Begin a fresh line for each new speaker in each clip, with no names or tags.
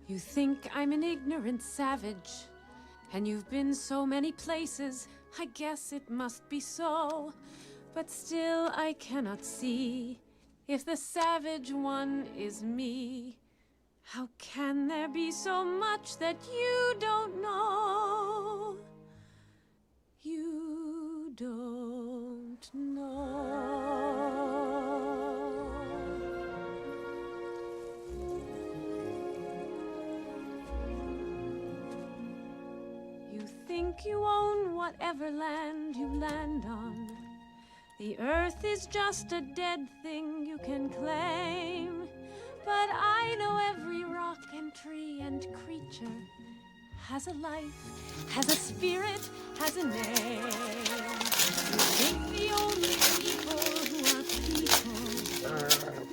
You think I'm an ignorant savage, and you've been so many places, I guess it must be so. But still I cannot see if the savage one is me. How can there be so much that you don't know? You don't know. You think you own whatever land you land on. The earth is just a dead thing you can claim. But I know every rock and tree and creature has a life, has a spirit, has a name. You think the only people who are people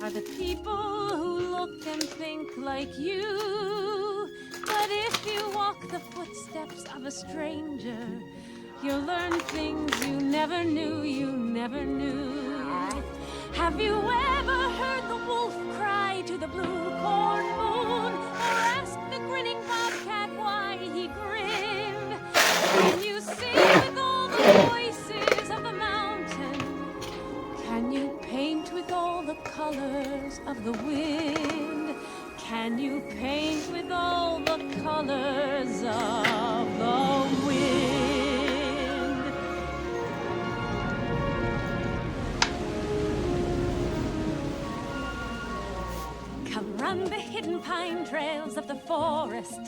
are the people who look and think like you. But if you walk the footsteps of a stranger, you'll learn things you never knew, you never knew. Have you ever heard the wolf cry to the blue corn moon, or ask the grinning bobcat why he grinned? Can you sing with all the voices of the mountain? Can you paint with all the colors of the wind? Can you paint with all the colors of the wind? Come run the hidden pine trails of the forest.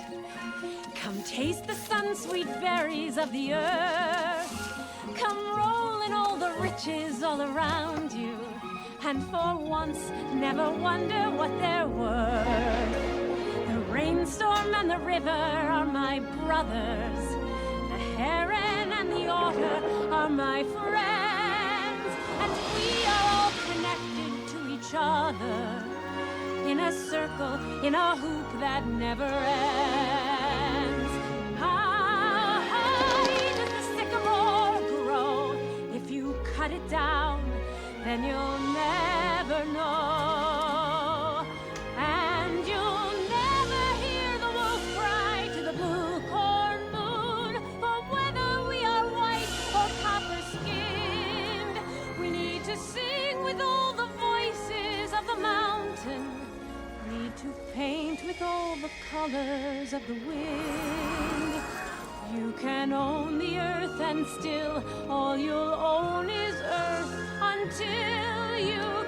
Come taste the sun-sweet berries of the earth. Come roll in all the riches all around you, and for once never wonder what they're worth. The rainstorm and the river are my brothers. The heron and the otter are my friends. And we are all connected to each other in a circle, in a hoop that never ends. How high does the sycamore grow? If you cut it down, then you'll never know. And you'll never hear the wolf cry to the blue corn moon. For whether we are white or copper-skinned, we need to sing with all the voices of the mountain. Need to paint with all the colors of the wind. You can own the earth, and still all you'll own is earth until you